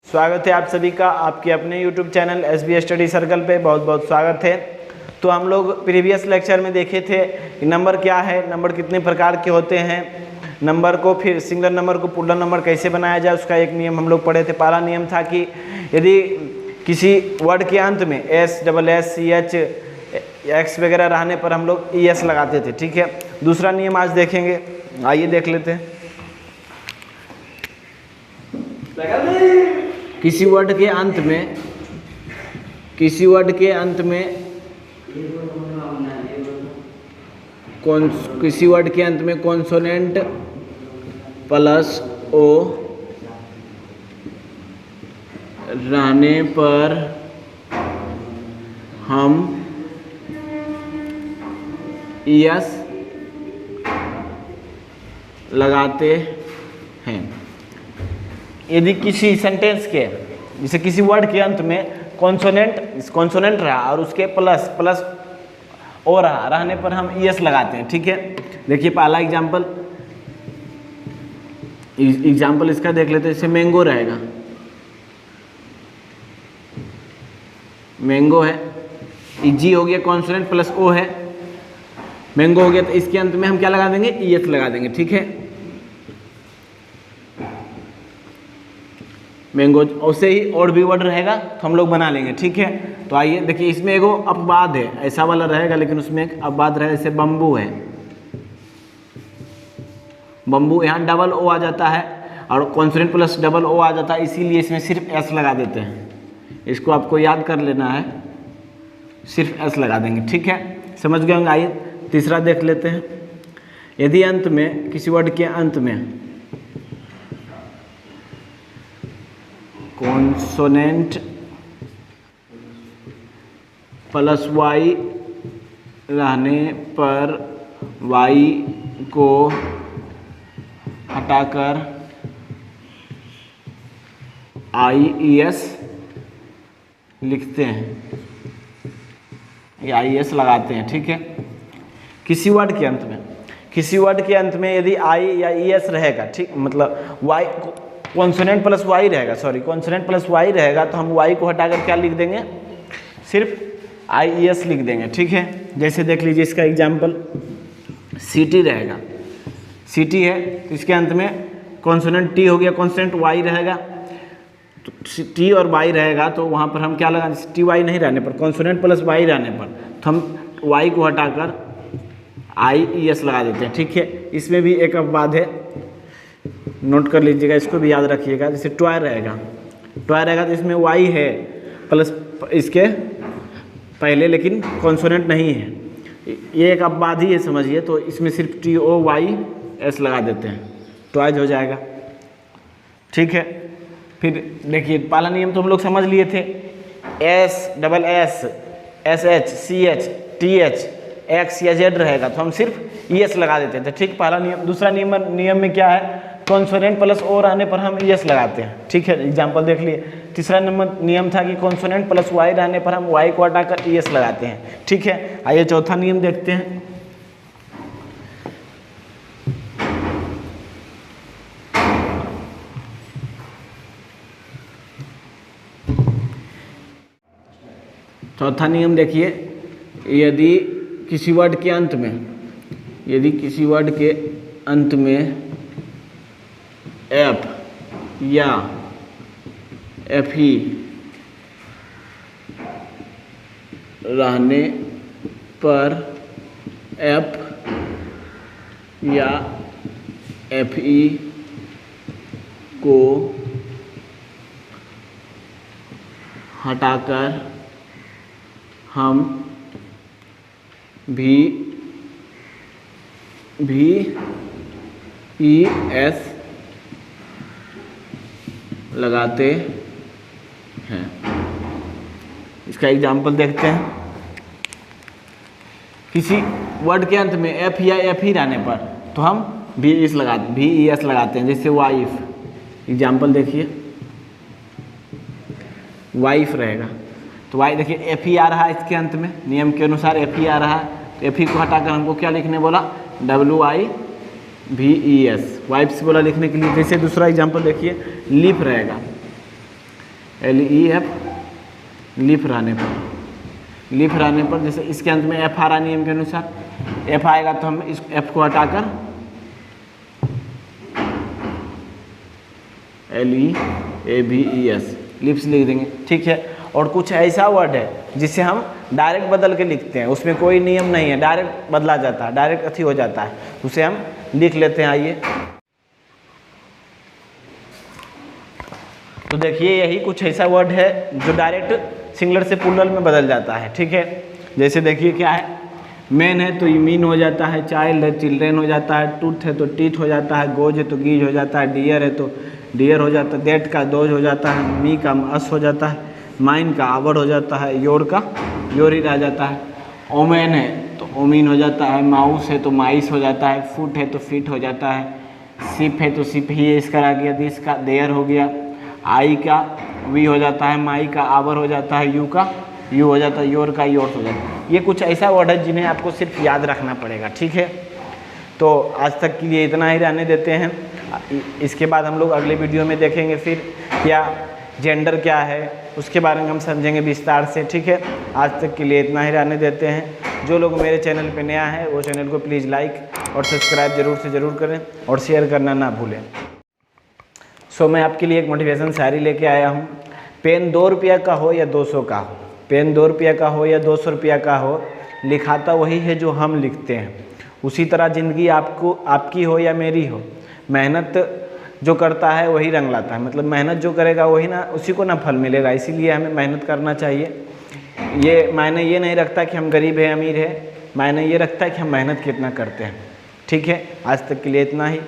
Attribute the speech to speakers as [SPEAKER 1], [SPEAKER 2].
[SPEAKER 1] स्वागत है आप सभी का आपके अपने YouTube channel SB study circle पे बहुत बहुत स्वागत है। तो हम लोग प्रीवियस लेक्चर में देखे थे कि नंबर क्या है, नंबर कितने प्रकार के होते हैं, नंबर को फिर सिंगल नंबर को पूर्ण नंबर कैसे बनाया जाए, उसका एक नियम हम लोग पढ़े थे। पहला नियम था कि यदि किसी वर्ड के अंत में S, SS, CH, X वगैरह रहने पर हम लोग ES लगाते थे, ठीक है। दूसरा नियम आज देखेंगे, आइए देख लेते हैं। किसी वर्ड के अंत में कॉन्सोनेंट प्लस ओ रहने पर हम ES लगाते हैं। यदि किसी सेंटेंस के जैसे किसी वर्ड के अंत में कॉन्सोनेंट रहा और उसके प्लस ओ रहने पर हम ES लगाते हैं, ठीक है। देखिए पहला एग्जाम्पल इसका देख लेते हैं। जैसे मैंगो रहेगा, मैंगो है, जी हो गया, कॉन्सोनेंट प्लस ओ है, मैंगो हो गया, तो इसके अंत में हम क्या लगा देंगे, ES लगा देंगे, ठीक है। मैंगो वैसे ही और भी वर्ड रहेगा तो हम लोग बना लेंगे, ठीक है। तो आइए देखिए, इसमें एगो अपवाद है, ऐसा वाला रहेगा लेकिन उसमें एक अपवाद रहेगा। जैसे बम्बू है, बम्बू यहाँ डबल ओ आ जाता है और कॉन्सोनेंट प्लस डबल ओ आ जाता है, इसीलिए इसमें सिर्फ S लगा देते हैं। इसको आपको याद कर लेना है, सिर्फ S लगा देंगे, ठीक है, समझ गए होंगे। आइए तीसरा देख लेते हैं। यदि अंत में किसी वर्ड के अंत में कॉन्सोनेंट प्लस Y रहने पर Y को हटाकर IES लिखते हैं, या IES लगाते हैं, ठीक है। किसी वर्ड के अंत में यदि I या ES रहेगा, ठीक, मतलब Y कॉन्सोनेंट प्लस Y रहेगा, कॉन्सोनेंट प्लस Y रहेगा, तो हम Y को हटाकर क्या लिख देंगे, सिर्फ IES लिख देंगे, ठीक है। जैसे देख लीजिए इसका एग्जाम्पल, सिटी रहेगा, सिटी है तो इसके अंत में कॉन्सोनेंट T हो गया, कॉन्सोनेंट Y रहेगा, तो T और Y रहेगा, तो वहाँ पर हम क्या लगा, TY नहीं रहने पर, कॉन्सोनेंट प्लस Y रहने पर, तो हम Y को हटाकर IES लगा देते हैं, ठीक है। इसमें भी एक अपवाद है, नोट कर लीजिएगा, इसको भी याद रखिएगा। जैसे टॉय रहेगा तो इसमें Y है प्लस इसके पहले, लेकिन कॉन्सोनेंट नहीं है, ये एक अपवाद ही है, समझिए। तो इसमें सिर्फ TOYS लगा देते हैं, टॉयज हो जाएगा, ठीक है। फिर देखिए पहला नियम तो हम लोग समझ लिए थे, S, SS, SH, CH, TH, X या Z रहेगा तो हम सिर्फ ES लगा देते थे, ठीक, पहला नियम। दूसरा नियम में क्या है, कॉन्सोनेंट प्लस ओ रहने पर हम ES लगाते हैं, ठीक है, एग्जाम्पल देख लिए। तीसरा नियम था कि कॉन्सोनेंट प्लस Y रहने पर हम Y को हटाकर ES लगाते हैं, ठीक है। आइए चौथा नियम देखते हैं। चौथा नियम देखिए, यदि किसी वर्ड के अंत में F या FE रहने पर F या FE को हटाकर हम VES लगाते हैं। इसका एग्जाम्पल देखते हैं। किसी वर्ड के अंत में F या FE रहने पर तो हम VES लगाते हैं। जैसे वाइफ, एग्जाम्पल देखिए, वाइफ रहेगा तो वाई देखिए एफ ही आ रहा है इसके अंत में, नियम के अनुसार एफ ही आ रहा है, तो एफ ही को हटाकर हमको क्या लिखने बोला, WIVES, वाइफ्स बोला लिखने के लिए। जैसे दूसरा एग्जांपल देखिए, लीफ रहेगा, LEF लीफ रहने पर जैसे इसके अंत में F आ रहा नियम के अनुसार, F आएगा तो हम इस F को हटाकर LEAVES लिप्स लिख देंगे, ठीक है। और कुछ ऐसा वर्ड है जिसे हम डायरेक्ट बदल के लिखते हैं, उसमें कोई नियम नहीं है, डायरेक्ट बदला जाता है, डायरेक्ट अथी हो जाता है, उसे हम लिख लेते हैं। आइए तो देखिए यही कुछ ऐसा वर्ड है जो डायरेक्ट सिंगुलर से प्लूरल में बदल जाता है, ठीक है। जैसे देखिए क्या है, मैन है तो मीन हो जाता है, चाइल्ड है चिल्ड्रेन हो जाता है, टूथ है तो टीथ हो जाता है, गोज है तो गीज हो जाता है, डियर है तो डियर हो जाता है, डेट का दोज हो जाता है, मी का अस हो जाता है, माइन का आवर हो जाता है, योर का योर ही रह जाता है, ओमेन है तो ओमीन हो जाता है, माउस है तो माइस हो जाता है, फुट है तो फिट हो जाता है, सिप है तो सिप ही इसका रह गया, दिस का देयर हो गया, आई का वी हो जाता है, माई का आवर हो जाता है, यू का यू हो जाता है, योर का योर्स हो जाता है। ये कुछ ऐसा वर्ड है जिन्हें आपको सिर्फ याद रखना पड़ेगा, ठीक है। तो आज तक के लिए इतना ही रहने देते हैं, इसके बाद हम लोग अगले वीडियो में देखेंगे फिर क्या जेंडर क्या है उसके बारे में हम समझेंगे विस्तार से, ठीक है। आज तक के लिए इतना ही रहने देते हैं। जो लोग मेरे चैनल पे नया है वो चैनल को प्लीज़ लाइक और सब्सक्राइब ज़रूर से ज़रूर करें और शेयर करना ना भूलें। सो मैं आपके लिए एक मोटिवेशन शायरी लेके आया हूँ। पेन 2 रुपया का हो या 200 का हो, पेन 2 रुपया का हो या 200 रुपया का हो, लिखाता वही है जो हम लिखते हैं। उसी तरह ज़िंदगी आपकी हो या मेरी हो, मेहनत जो करता है वही रंग लाता है। मतलब मेहनत जो करेगा वही ना, उसी को ना फल मिलेगा, इसीलिए हमें मेहनत करना चाहिए। ये मायने ये नहीं रखता कि हम गरीब है अमीर है, मायने ये रखता है कि हम मेहनत कितना करते हैं, ठीक है। आज तक के लिए इतना ही।